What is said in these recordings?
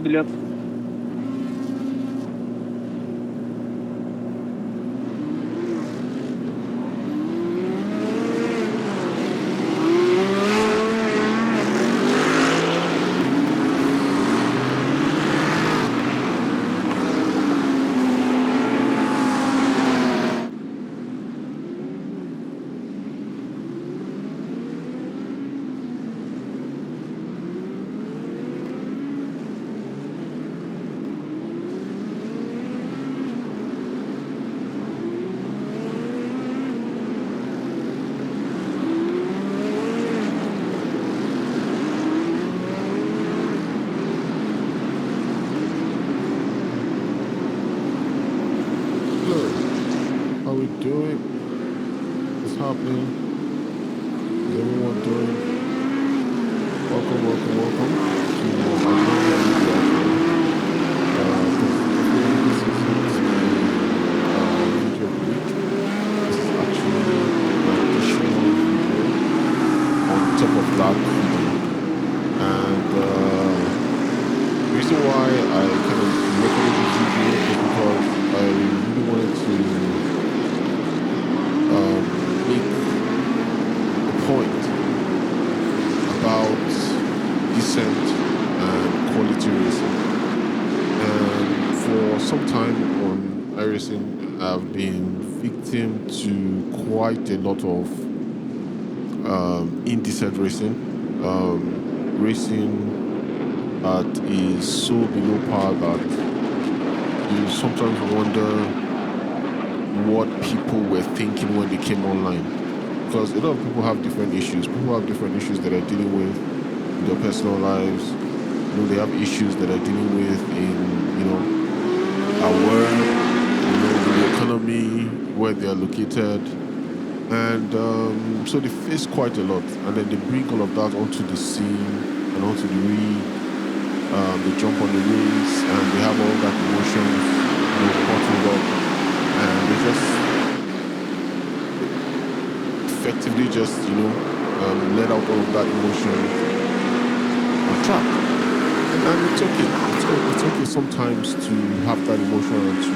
biliyorum. Hello, how we doing? What's happening? Is everyone doing? Welcome, welcome, welcome to my normal video actually. Because definitely this isn't video of the week. This is actually an additional video on top of that video. And the reason why I kind of recorded this video is because I really wanted to make a point about decent and quality racing. And for some time on iRacing, I've been victim to quite a lot of indecent racing. Racing that is so below par that you sometimes wonder what people were thinking when they came online. Because a lot of people have different issues. People have different issues that they're dealing with in their personal lives. You know, they have issues that they're dealing with in, you know, our work, you know, in the economy, where they're located. And so they face quite a lot. And then they bring all of that onto the scene and onto the rig. They jump on the race and they have all that emotions, you know, bottled up. And they just effectively just, you know, let out all of that emotion on track. And it's okay. It's okay sometimes to have that emotion and to,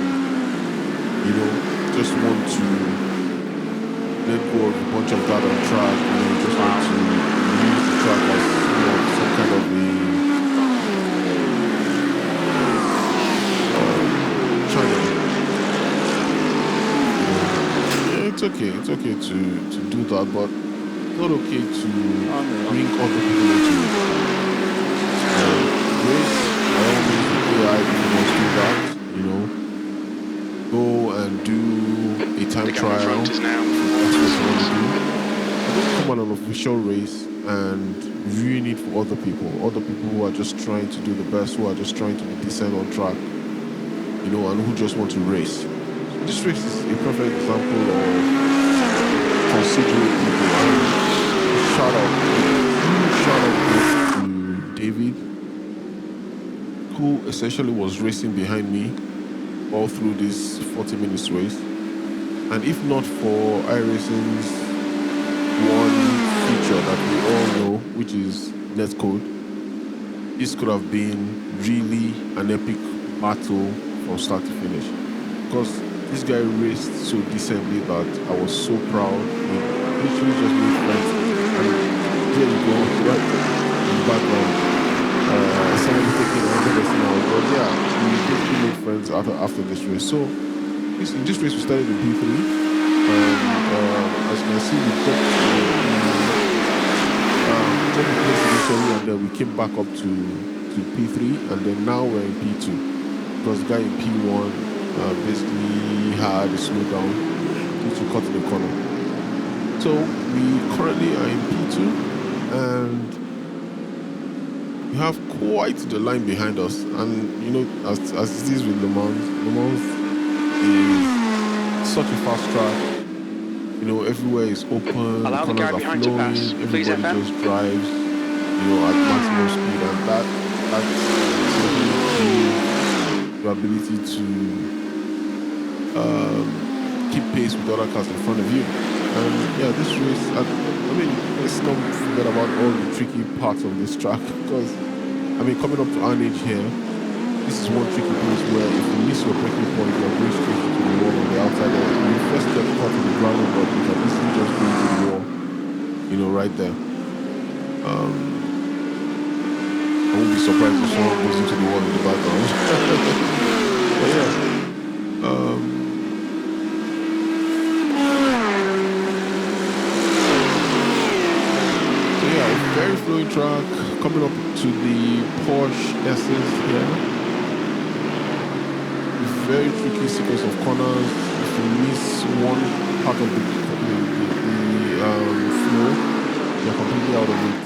you know, just want to let go of a bunch of that on track. You know, just want to use the track as, you know, some kind of a challenge. It's okay to do that, but it's not okay to bring other people into it. Race, by all means, AI, if you want to do that, you know, go and do a time trial. That's what you want to do. But don't come on an official race and ruin it for other people who are just trying to do the best, who are just trying to be decent on track, you know, and who just want to race. This race is a perfect example of considerate people. And shout out to David, who essentially was racing behind me all through this 40 minutes race. And if not for iRacing's one feature that we all know, which is netcode, this could have been really an epic battle from start to finish. Because this guy raced so decently that I was so proud. He literally just made friends. And there you go, right in the background. Somebody taking another lesson now. But yeah, we basically made friends after this race. So in this race we started in P3. As you can see, we got the place initially, and then we came back up to P3, and then now we're in P2. Because the guy in P1 basically had a slowdown due to cutting the corner. So we currently are in P2, and we have quite the line behind us. And you know, as it is with Le Mans is such a fast track. You know, everywhere is open, the corners are flowing, everybody just drives, you know, at maximum speed, and that's the ability to keep pace with other cars in front of you. And yeah, this race, I mean, let's not forget about all the tricky parts of this track, because I mean, coming up to Arnage here, this is one tricky place where if you miss your breaking point, you're going straight into the wall on the outside. You first get caught in the ground, but you can easily just go into the wall, right there. I won't be surprised if someone goes into the wall in the background. But yeah. So yeah, a very flowing track coming up to the Porsche S's here. Very tricky sequence of corners. If you miss one part of the flow, you're completely out of it.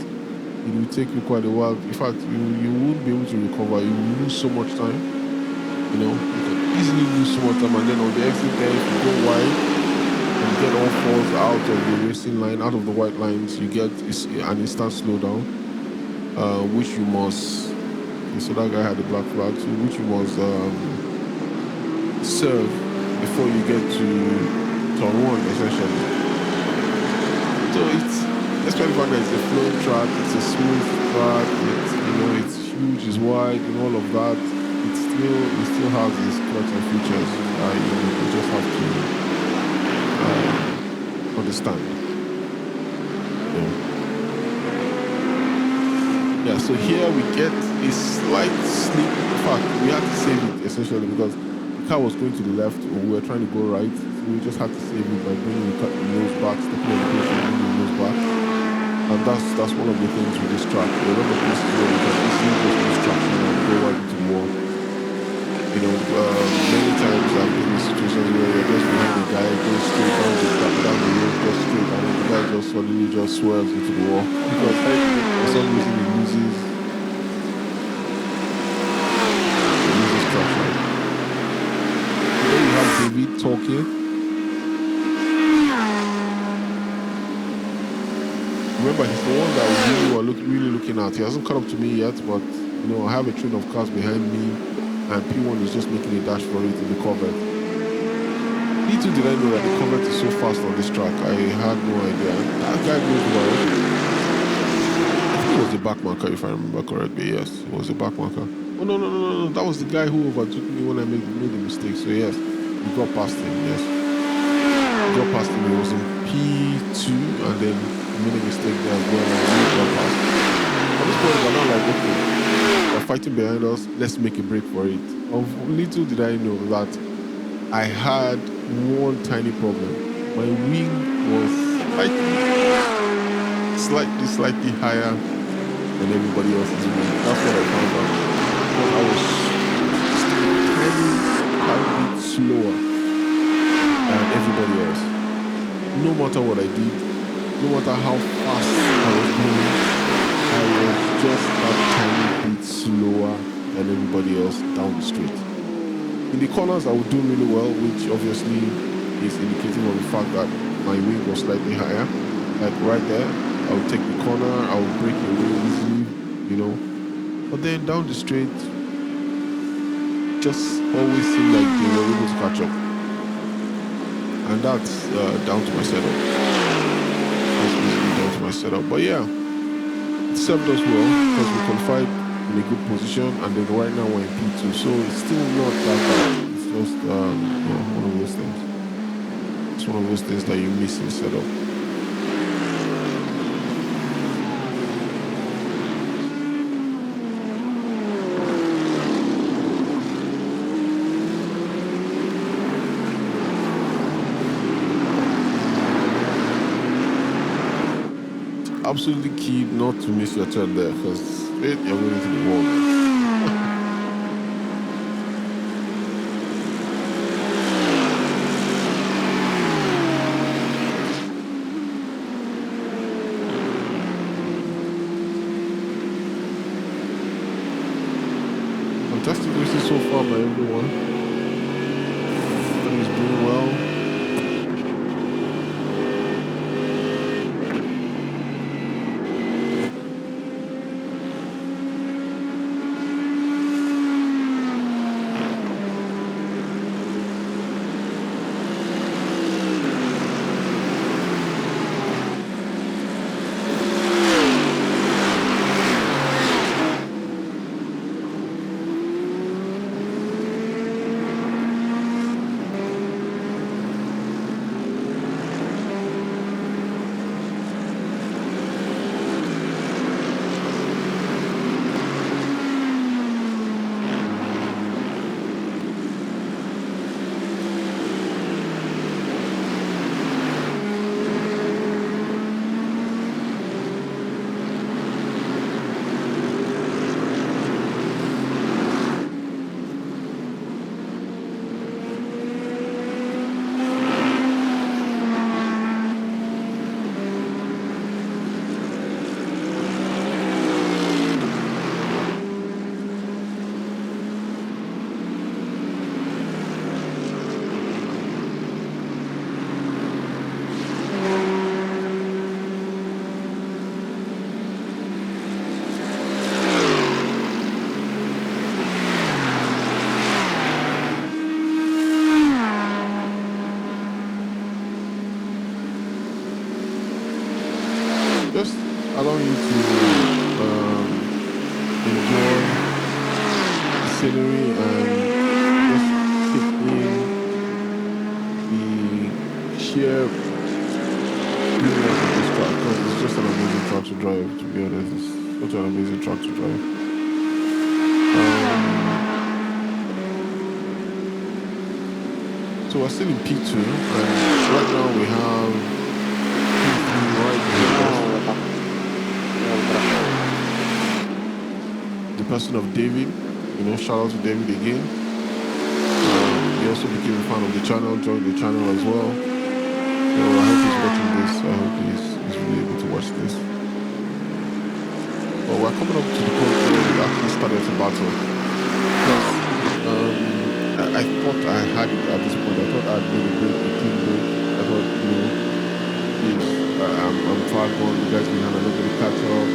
It will take you quite a while. In fact, you won't be able to recover. You will lose so much time. You can easily lose so much time, and then on the exit there, if you go wide and get all fours out of the racing line, out of the white lines, you get an instant slowdown, which you must. So that guy had the black flag, so which you must serve before you get to turn one, essentially. So especially the fact that it's a flowing track, it's a smooth track, it's huge, it's wide, and all of that. It still has its quirks and features. You just have to understand. Yeah. So here we get a slight slip. In fact, we had to save it essentially because the car was going to the left, and we were trying to go right. So we just had to save it by bringing the nose back, stepping on the brake and bringing the nose back. And that's one of the things with this track. There are a lot of places where you can easily just lose traction and go right into the wall. Many times I've been in situations where you're just behind the guy, going straight down the road, just straight, and then the guy just suddenly just swerves into the wall because for some reason he loses traction. Then you have David talking. Remember, he's the one that we were really looking at. He hasn't caught up to me yet, but I have a train of cars behind me, and P1 is just making a dash for it in the Corvette. Little did I know that the Corvette is so fast on this track. I had no idea. That guy goes well. I think it was a backmarker, if I remember correctly. Yes, it was a backmarker. Oh no! That was the guy who overtook me when I made the mistake. So yes, we got past him. Yes, we got past him. It was in P2, and then made a mistake there as well, and we got past. At this point, we're not like, okay, they're fighting behind us, let's make a break for it. Little did I know that I had one tiny problem. My wing was slightly higher than everybody else's wing. That's what I found out. Because I was tiny bit slower than everybody else. No matter what I did, no matter how fast I was going, I was just that tiny bit slower than everybody else down the street. In the corners, I would do really well, which obviously is indicating of the fact that my wing was slightly higher. Like right there, I would take the corner, I would break away easily, But then down the straight, just always seemed like they were able to catch up. And that's down to my setup. Down to my setup. But yeah, it served us well because we qualified in a good position, and then right now we're in P2, so it's still not that bad. It's just one of those things. It's one of those things that you miss in setup. Absolutely key not to miss your turn there, because you're going into the wall. Fantastic racing so far by everyone. Everybody's doing well. just allowing you to enjoy the scenery and just take in the sheer brilliance of this track, because it's just an amazing track to drive, to be honest. It's such an amazing track to drive. So we're still in P2, and right now we have P3 right behind us. The person of David, shout out to David again. He also became a fan of the channel, joined the channel as well. So I hope he's watching this. I hope he's really able to watch this. But we're coming up to the point where we actually started the battle. Because I thought I had it at this point. I thought I'd made a break, a clean break. I thought, I'm far gone. You guys can have a little bit of catch up.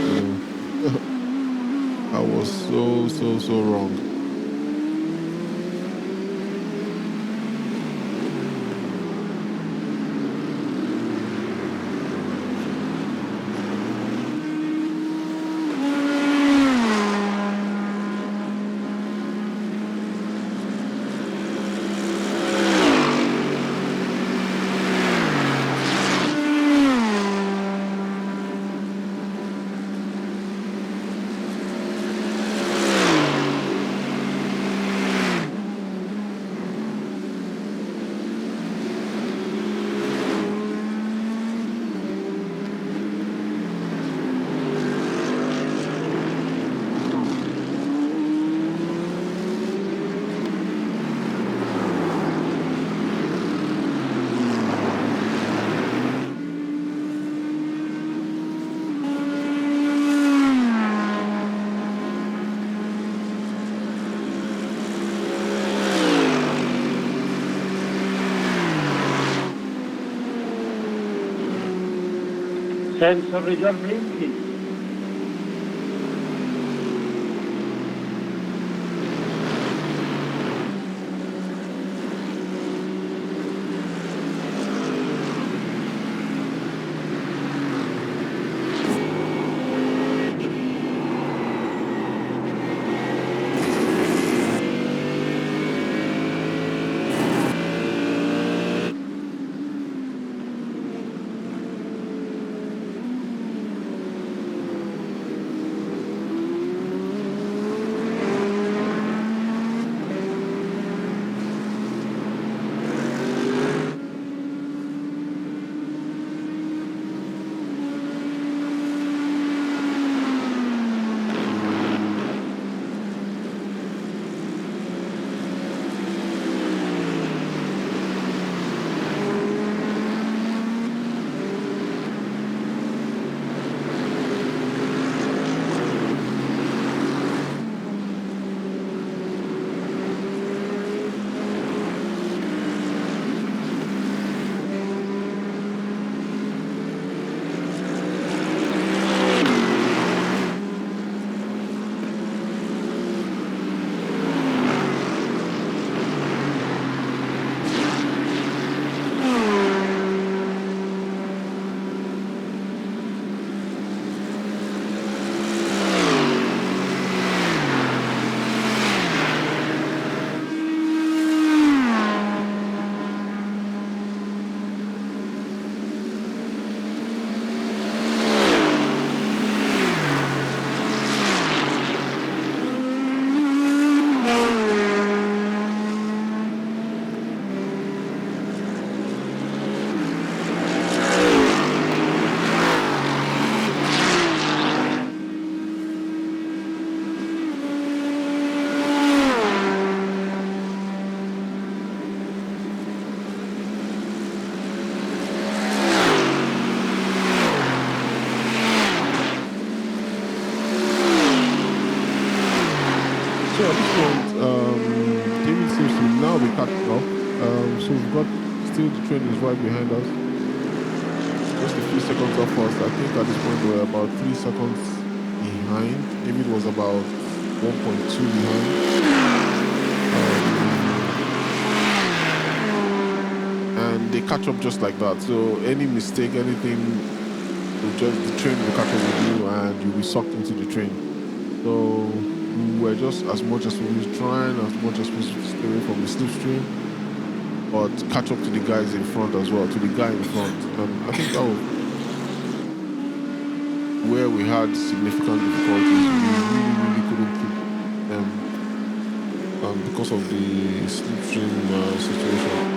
I was so wrong. Sensor your blinking. So at this point, David seems to now be catching up. So we've got still the train is right behind us. Just a few seconds off us. I think at this point we're about 3 seconds behind. David was about 1.2 behind. And they catch up just like that. So any mistake, anything the train will catch up with you and you'll be sucked into the train. So we were just as much as we were trying, as much as we stay away from the slipstream, but catch up to the guys in front as well, to the guy in front. And I think that was where we had significant difficulties. We really, really couldn't keep them because of the slipstream situation.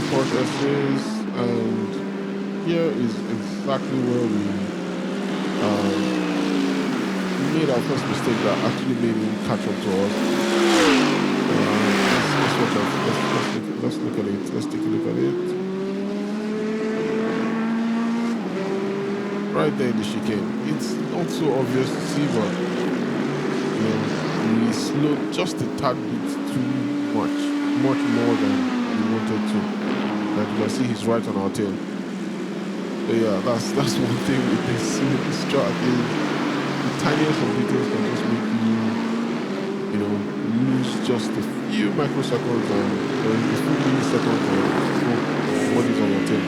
Processes, and here is exactly where we made our first mistake that actually made him catch up to us. Let's look at it. Let's take a look at it. Right there in the chicane. It's not so obvious to see, but we slowed just a tad bit too much more than we wanted to. And you can see he's right on our tail. So yeah, that's one thing with this track is the tiniest of details can just make you lose just a few microseconds and a few milliseconds of what is on your tail.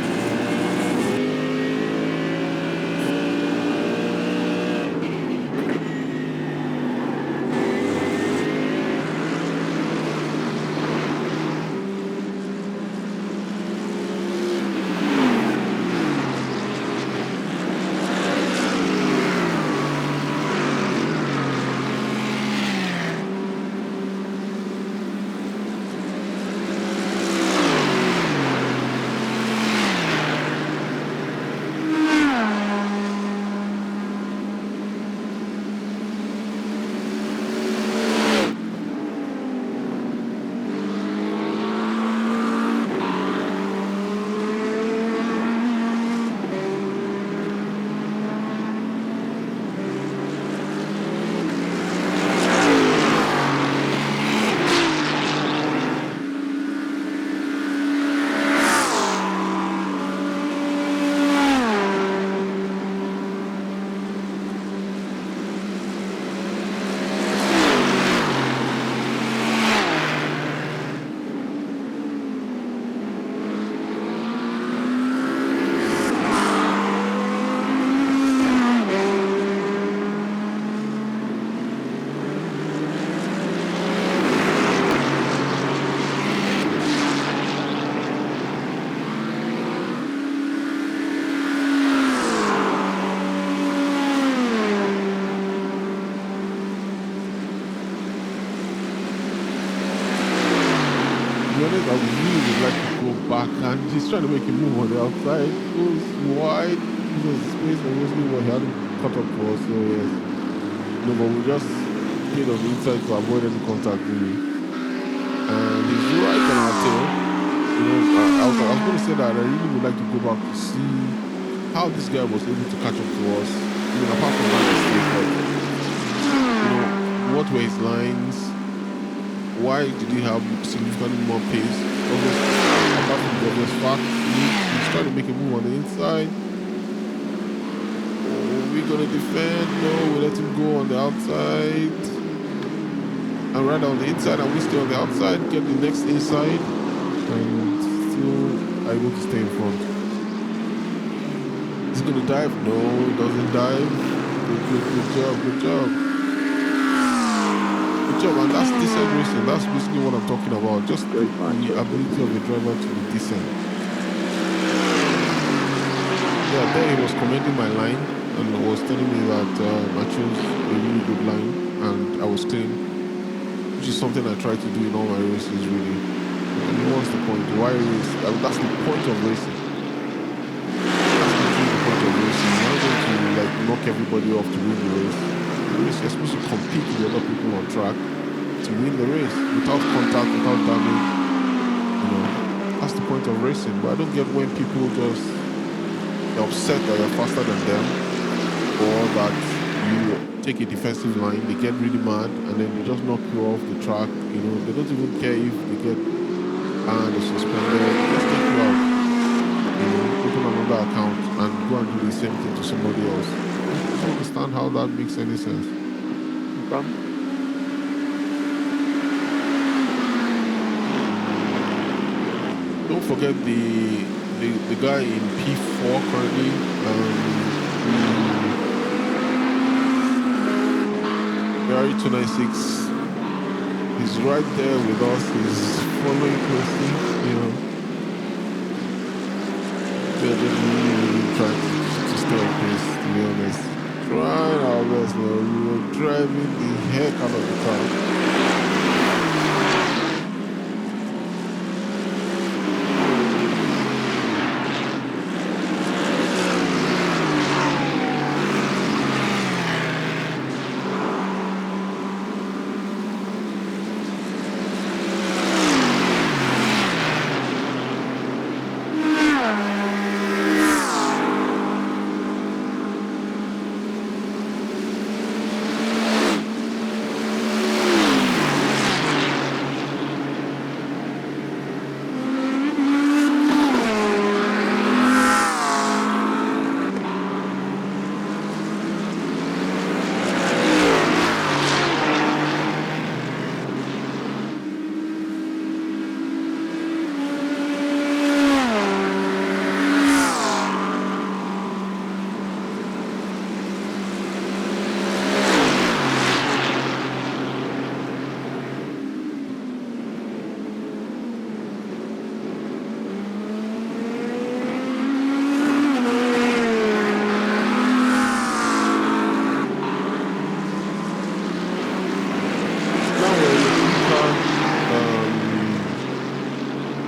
I really would like to go back and he's trying to make a move on the outside. Goes wide, uses space, and mostly what he hadn't cut up for us. So yes, no, but we just stayed on the inside to avoid any contact really. And he's right on our tail. I was going to say that I really would like to go back to see how this guy was able to catch up to us. Apart from that mistake, what were his lines? Why did he have significantly more pace? Apart from the obvious fact, he's trying to make a move on the inside. Oh, we're going to defend. No, we let him go on the outside. And right on the inside, and we stay on the outside, get the next inside, and still able to stay in front. Is he going to dive? No, doesn't dive. Good job. job, and that's decent racing. That's basically what I'm talking about. Just the ability of a driver to be decent. Yeah, there he was commending my line and was telling me that I chose a really good line and I was clean, which is something I try to do in all my races, really. I mean, what's the point? Why race? I mean, that's the point of racing. That's literally the point of racing. You're not going to like knock everybody off to win the race. You're supposed to compete with other people on track to win the race without contact, without damage. You know, that's the point of racing. But I don't get when people just upset that you're faster than them, or that you take a defensive line, they get really mad, and then they just knock you off the track. You know, they don't even care if they get banned or suspended. They just take you out. You know, open another account and go and do the same thing to somebody else. I don't understand how that makes any sense. Okay. Don't forget the guy in P4 currently. Ferrari 296. He's right there with us. He's following closely. You know, we're just really trying to stay on pace. To be honest, trying our best. We were driving the heck out of the car.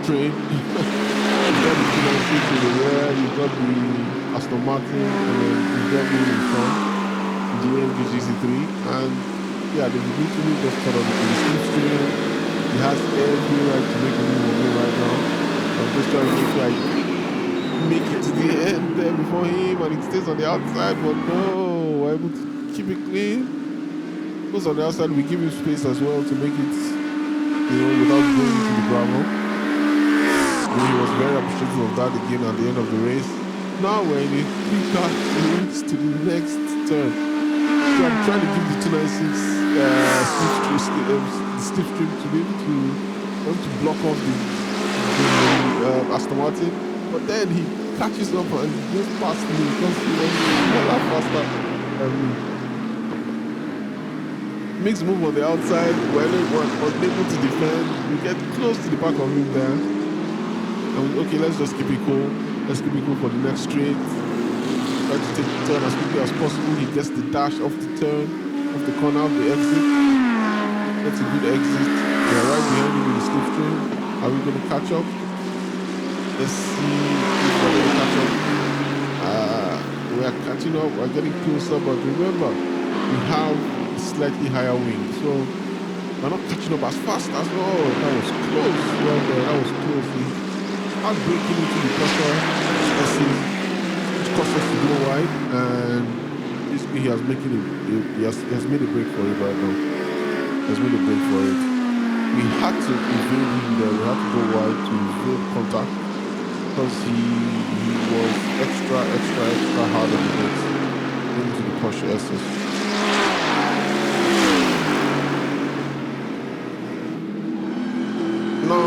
Train. You've got the P96 in the rear, you've got the Aston Martin, and then you've got me in front, the AMG GC3, and yeah, they literally just cut off the slipstream. He has every right to make a move on me right now. I'm just trying to make sure I make it to the end there before him, and it stays on the outside, but no, we're able to keep it clean. Goes on the outside, we give him space as well to make it, you know, without going into the gravel. He was very appreciative of that again at the end of the race. Now we're in a quicker race to the next turn. So I'm trying to give the 296 slipstream to be able to block off the Aston Martin. But then he catches up and goes past me because he was a lot faster than me. Makes move on the outside. We're unable to defend. We get close to the back of him there. Okay, let's just keep it cool. Let's keep it cool for the next straight. Try to take the turn as quickly as possible. He gets the dash off the turn, off the corner, off the exit. That's a good exit. We are right behind him with the slipstream. Are we going to catch up? Let's see if we're going to catch up. We are catching up. We're getting closer, but remember, we have a slightly higher wing. So we're not catching up as fast as well. That was close right there. That was close. Out breaking into the crosser, which caused us to go wide, and basically he has made a break for it right now. He has made a break for it. We had to evade him there. We had to go wide to evade contact because he was extra hard on the brakes into the Porsche SS. Now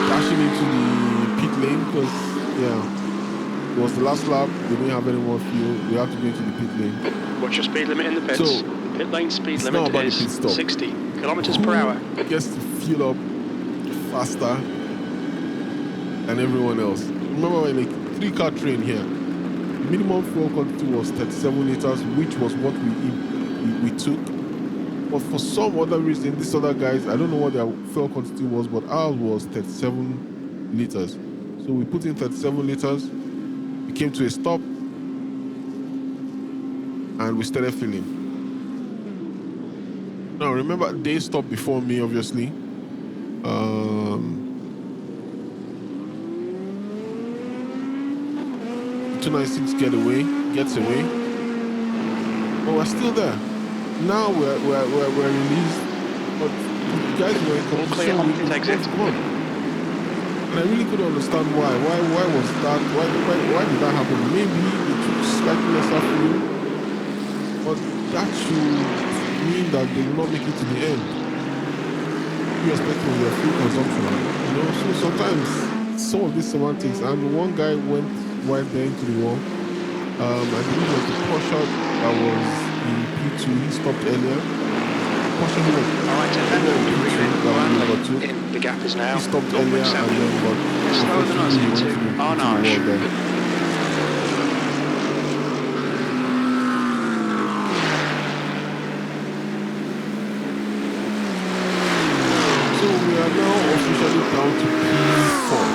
dashing into the pit lane because it was the last lap. We didn't have any more fuel. We have to go into the pit lane. What's your speed limit in the pits? So, the pit lane speed it's not limit about is the pit stop. 60. kilometers per hour. Gets to fuel up faster than everyone else. Remember, in a 3-car train here, the minimum fuel quantity was 37 liters, which was what we took. But for some other reason, these other guys, I don't know what their fuel quantity was, but ours was 37 liters. So we put in 37 liters, we came to a stop, and we started filling. Now, remember, they stopped before me, obviously. 296 gets away. But we're still there. Now we're released, but the guys were in competition with both gone. And I really couldn't understand why. Why was that? Why did that happen? Maybe it took slightly lesser fuel, but that should mean that they will not make it to the end, irrespective of their fuel consumption. You know, so sometimes some of these semantics. And one guy went right there into the wall. I believe it was the Porsche that was in P2. He stopped earlier. Porsche who was the gap is now. He stopped earlier and then got slower than us into Arnage. So we are now officially down to P4.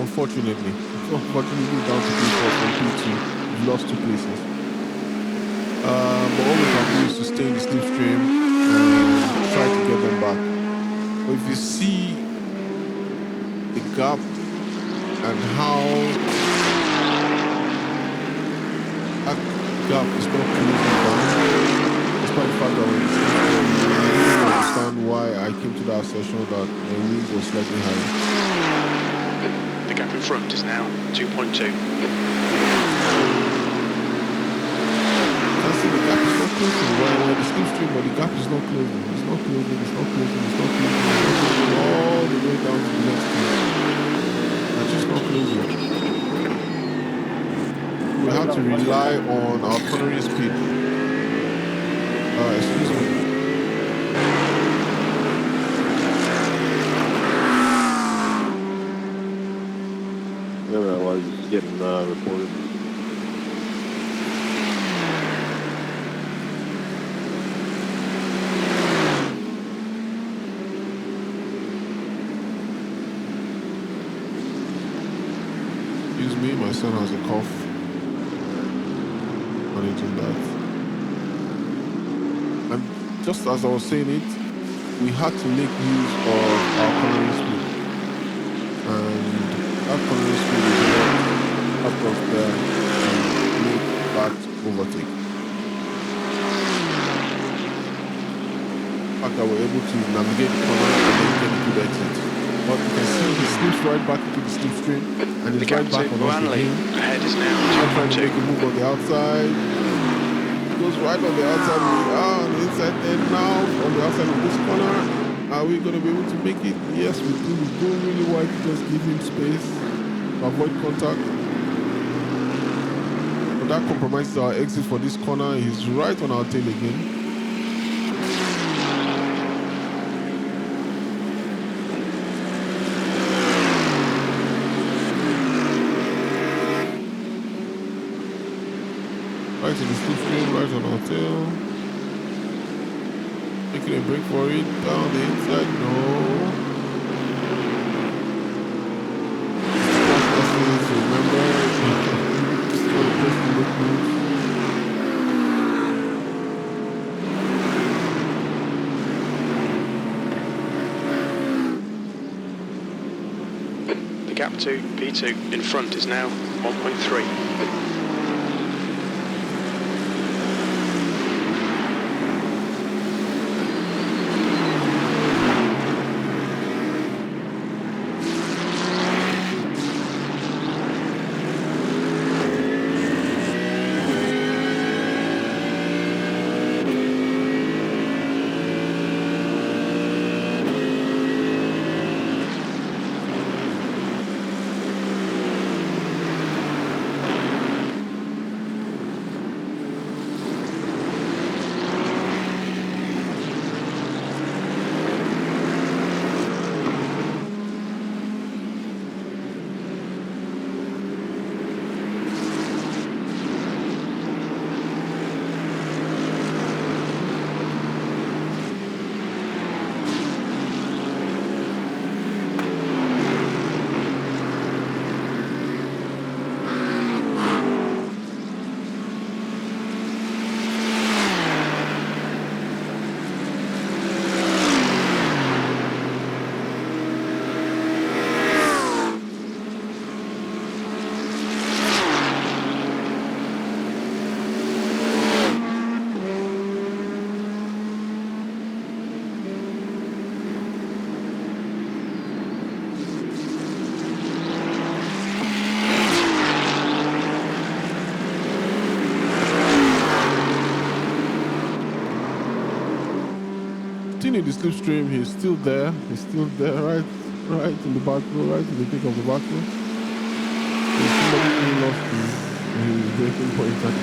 Unfortunately down to P4 from P2. We've lost 2 places. But all we can do is to stay in the slipstream and try to get them back. But if you see the gap and how that gap is not closing down, despite the fact that we're in the slipstream, I don't understand why I came to that session that my wings was slightly higher. The gap in front is now 2.2. The gap is not closing. We're in the slipstream, but the gap is not closing. It's not closing. All the way down to the next one. It's just not closing. We have to rely on our cornering speed. Excuse me. Yeah, I was getting reported. Excuse me, my son has a cough. Managing that. And just as I was saying it, we had to make use of our cornering speed. And that cornering speed is what helped us there to make that overtake. The fact that we're able to navigate the corner and then get a good exit. But you can see he slips right back into the slipstream and is right back on us again. Ahead is now Trying to make a move on the outside. He goes right on the outside. On the inside there now. On the outside of this corner. Are we going to be able to make it? Yes, we do. We go really wide to just give him space to avoid contact. But that compromises our exit for this corner. He's right on our tail again. Right in the slipstream, right on our tail. Making a break for it. Down the inside, no. Last lessons, remember. Just for the place to look good. The gap to P2 in front is now 1.3. in the slipstream. He's still there. He's still there, right in the battle, right in the thick of the battle. There's somebody who lost his breaking point at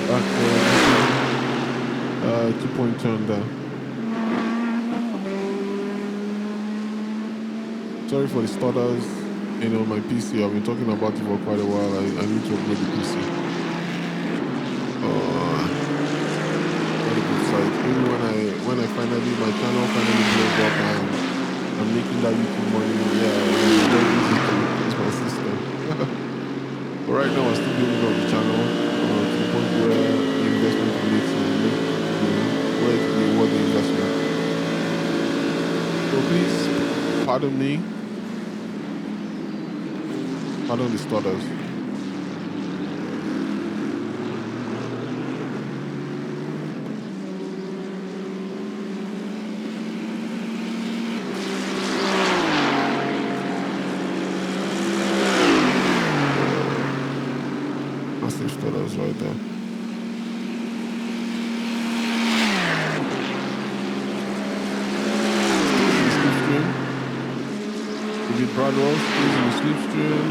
2-point turn there. Sorry for the stutters. You know, my PC, I've been talking about it for quite a while. I need to upgrade the PC. Not a good sight. Maybe when I finally, my channel finally blows up and I'm making that YouTube money, yeah, it's very easy to replace my system. But right now, I'm still building up the channel to the point where the investment will make where it will be worth the investment. So please, pardon me. Pardon the stutters. Massive stutters right there. Slipstream. We did Bradwell, stays in the slipstream.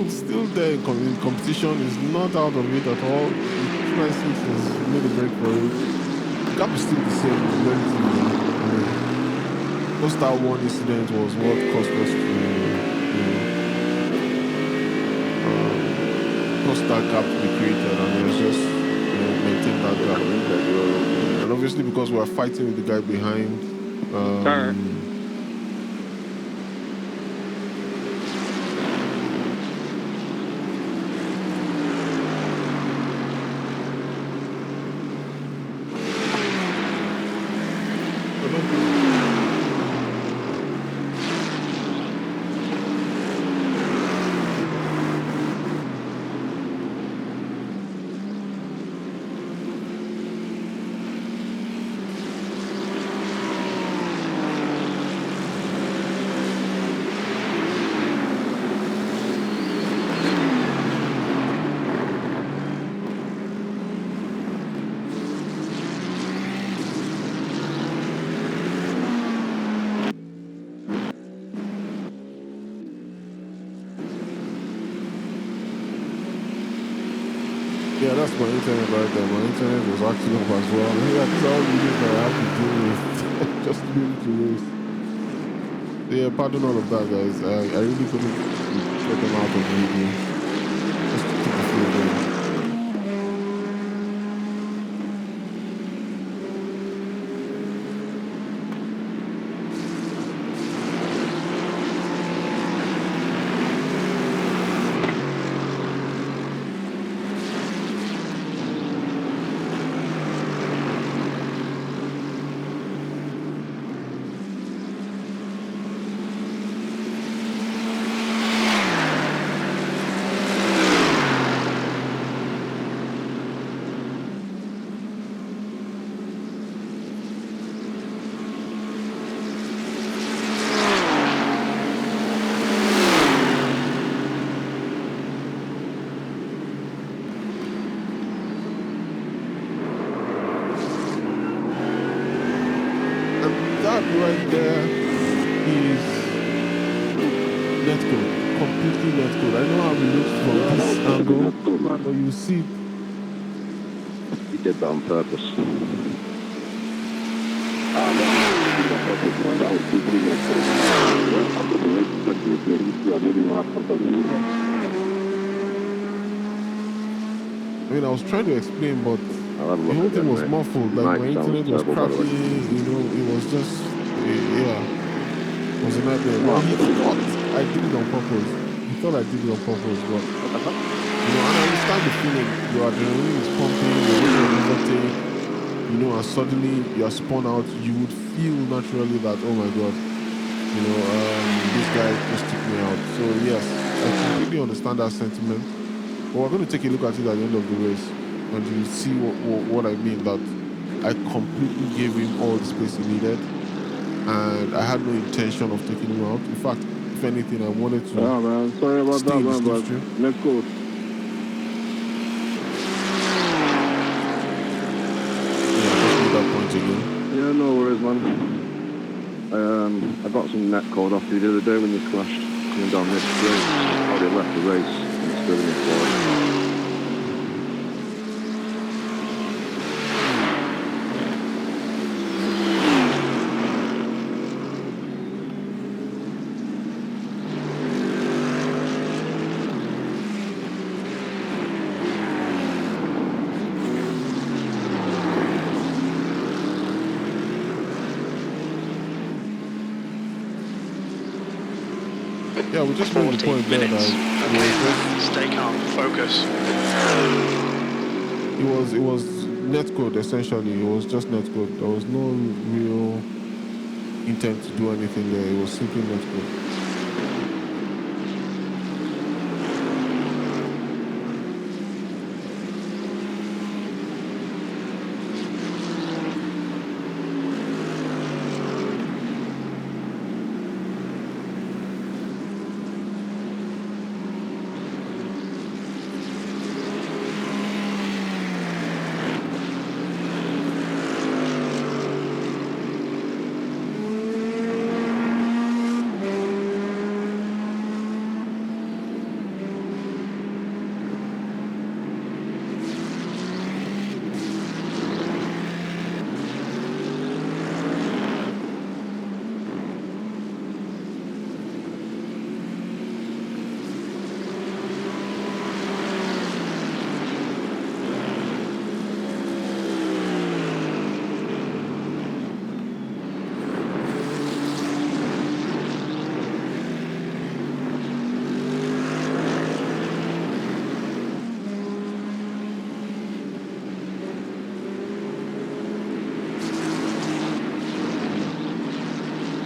Still there in competition, is not out of it at all. 296 has made a break for it. The gap is still the same, relatively. Just that one incident was what caused us to cause that gap to be created, and it's just maintain that gap. And obviously because we are fighting with the guy behind. Yeah, that's my internet right there. My internet was acting up as well. Yeah, these are all videos that I have to deal with just to be able to race. Yeah, pardon all of that, guys. I really couldn't get them out of the video. Just to keep the flow going. Right there is net code, completely net code. I know how it looks from this angle, but you see He did that on purpose. I mean, I was trying to explain, but the whole thing was muffled. Like my internet was crappy, you know, it was just, yeah, it was a nightmare. Well, he thought I did it on purpose. He thought I did it on purpose, but, you know, and I understand the feeling. Your adrenaline is pumping, you're looking at overtake, you know, and suddenly you're spun out. You would feel naturally that, oh my God, you know, this guy just took me out. So, yes, I completely understand that sentiment. But we're going to take a look at it at the end of the race, and you see what I mean, that I completely gave him all the space he needed, and I had no intention of taking him out. In fact, if anything, I wanted to man. Sorry about stay that, in the man, but slipstream. let's go. man. I got some net cord off you the other day when you clashed coming down this race. Already left the race and still in the Yeah, we just made the 40 point there minutes. that Okay, man. Stay calm. Focus. it was netcode essentially. It was just netcode. There was no real intent to do anything there. It was simply netcode.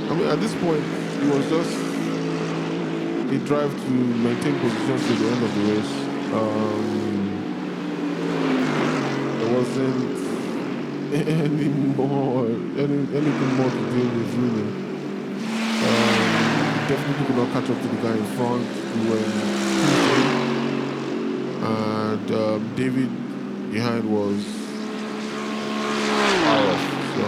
I mean, at this point, it was just a drive to maintain positions to the end of the race. There wasn't anything more to deal with, really. Definitely could not catch up to the guy in front. We were and David behind was off. So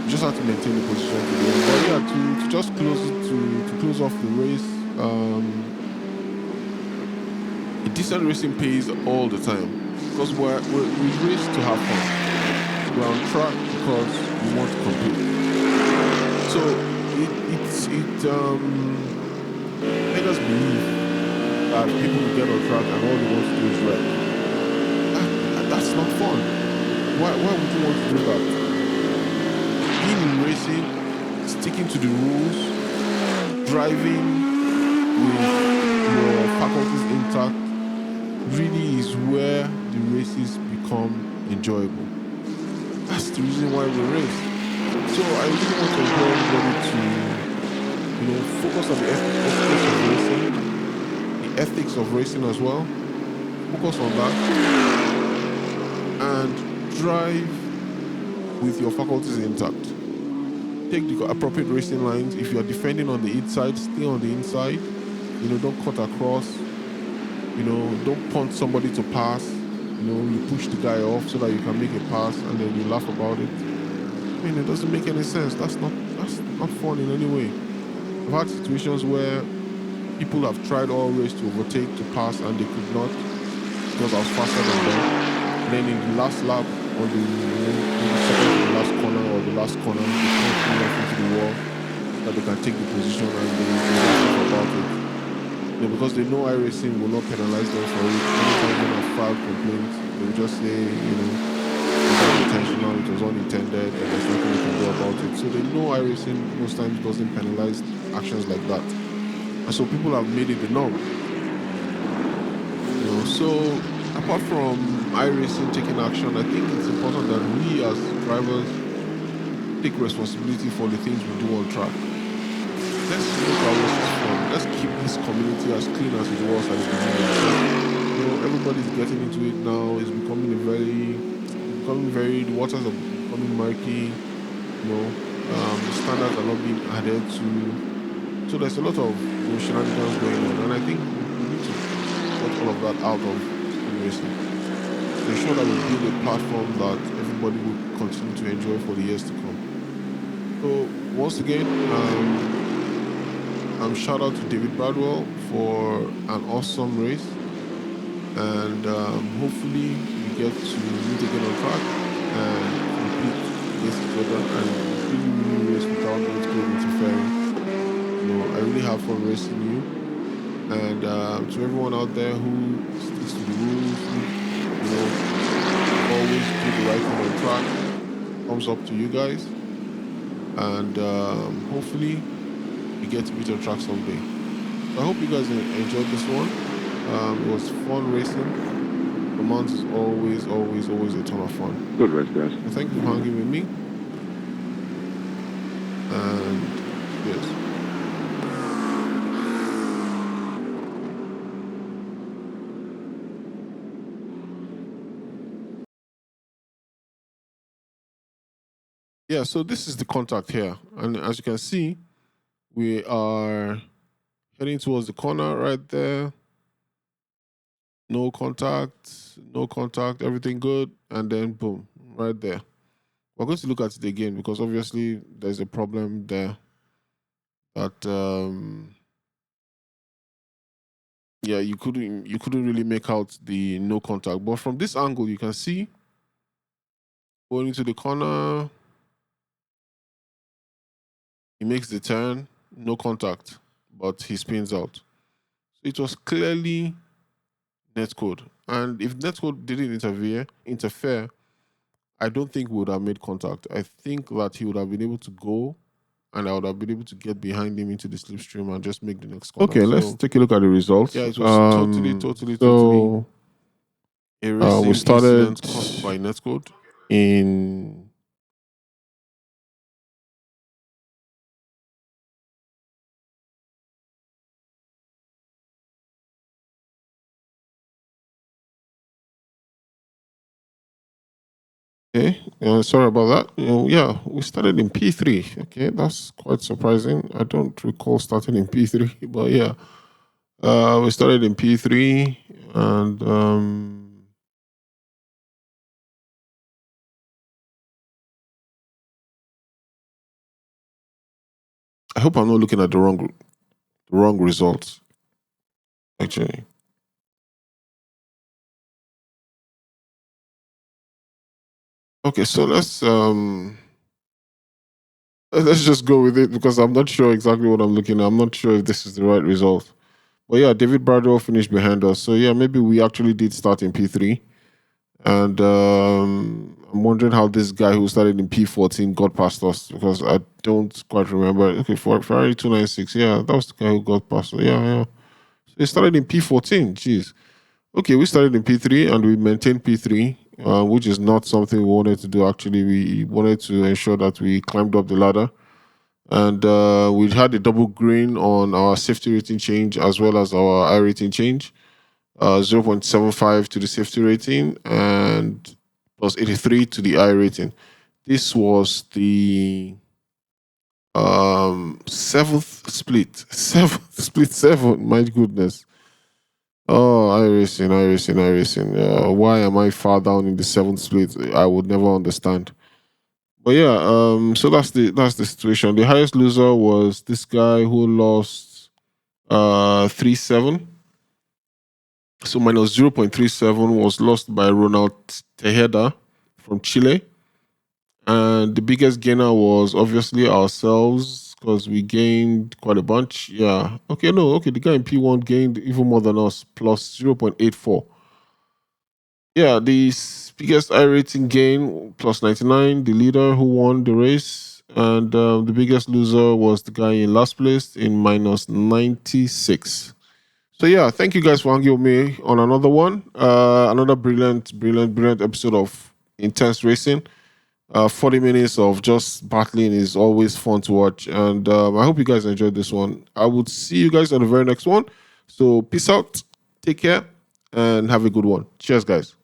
just had to maintain the position to the end. But yeah, to just close it to close off the race, a decent racing pays all the time because we race to have fun. We're on track because we want to compete. So it made us believe that people will get on track and all they want to do is wreck. That's not fun. Why would you want to do that? Being in racing, sticking to the rules, driving with your faculties intact really is where the races become enjoyable. That's the reason why we race. So I really want to encourage everybody to, focus on the ethics of racing, the ethics of racing as well. Focus on that and drive with your faculties intact. Take the appropriate racing lines. If you are defending on the inside, stay on the inside. Don't cut across. Don't punt somebody to pass. You push the guy off so that you can make a pass and then you laugh about it. I mean, it doesn't make any sense. That's not fun in any way. I've had situations where people have tried all race to overtake, to pass, and they could not because I was faster than them. And then in the last lap, on the second to the last corner or the last corner, they can't off into the wall that they can take the position and they laugh about it. Because they know iRacing will not penalize them for it. Anytime they have filed complaints, they will just say, it was unintentional, it was unintended, and there's nothing they can do about it. So they know iRacing most times doesn't penalize actions like that. And so people have made it the norm. So apart from iRacing taking action, I think it's important that we as drivers take responsibility for the things we do on track. Let's make our races fun. Let's keep this community as clean as it was at the beginning. Everybody's getting into it now. It's becoming the waters are becoming murky. The standards are not being added to. So there's a lot of shenanigans going on, and I think we need to get all of that out of racing. To ensure that we build a platform that everybody will continue to enjoy for the years to come. So once again, shout out to David Bradwell for an awesome race, and hopefully we get to meet again on track and compete against each other and really race without netcode interfering. I really have fun racing you, and to everyone out there who sticks to the rules, who always do the right thing on track, thumbs up to you guys, and hopefully we get to meet on track someday. So I hope you guys enjoyed this one. It was fun racing. The month is always a ton of fun. Good race, guys. So thank you for hanging with me. And yes. Yeah, so this is the contact here. And as you can see, we are heading towards the corner right there. No contact, everything good. And then boom, right there. We're going to look at it again because obviously there's a problem there that you couldn't really make out the no contact. But from this angle, you can see going into the corner, he makes the turn, no contact, but he spins out. So it was clearly netcode. And if netcode didn't interfere, I don't think we would have made contact. I think that he would have been able to go and I would have been able to get behind him into the slipstream and just make the next corner. Okay, let's take a look at the results. Yeah, it was totally a racing we started incident caused by netcode in Okay, sorry about that. We started in P3. Okay, that's quite surprising. I don't recall starting in P3, but yeah, we started in P3, and I hope I'm not looking at the wrong results. Actually, okay, so let's just go with it because I'm not sure exactly what I'm looking at. I'm not sure if this is the right result. But yeah, David Bradwell finished behind us. So yeah, maybe we actually did start in P3. And I'm wondering how this guy who started in P14 got past us because I don't quite remember. Okay, for Ferrari 296. Yeah, that was the guy who got past us. Yeah. So he started in P14. Jeez. Okay, we started in P3 and we maintained P3, which is not something we wanted to do. Actually, we wanted to ensure that we climbed up the ladder. And we had a double green on our safety rating change as well as our I rating change. 0.75 to the safety rating and plus 83 to the I rating. This was the seventh split. My goodness. Oh, iRacing. Why am I far down in the seventh split? I would never understand. But yeah, so that's the situation. The highest loser was this guy who lost 3-7. So minus 0.37 was lost by Ronald Tejeda from Chile. And the biggest gainer was obviously ourselves because we gained quite a bunch. Yeah. Okay, the guy in P1 gained even more than us, plus 0.84. Yeah, the biggest I rating gain, plus 99, the leader who won the race. And the biggest loser was the guy in last place in minus 96. So yeah, thank you guys for hanging with me on another one. Another brilliant episode of Intense Racing. 40 minutes of just battling is always fun to watch. And I hope you guys enjoyed this one. I would see you guys on the very next one. So peace out, take care, and have a good one. Cheers, guys.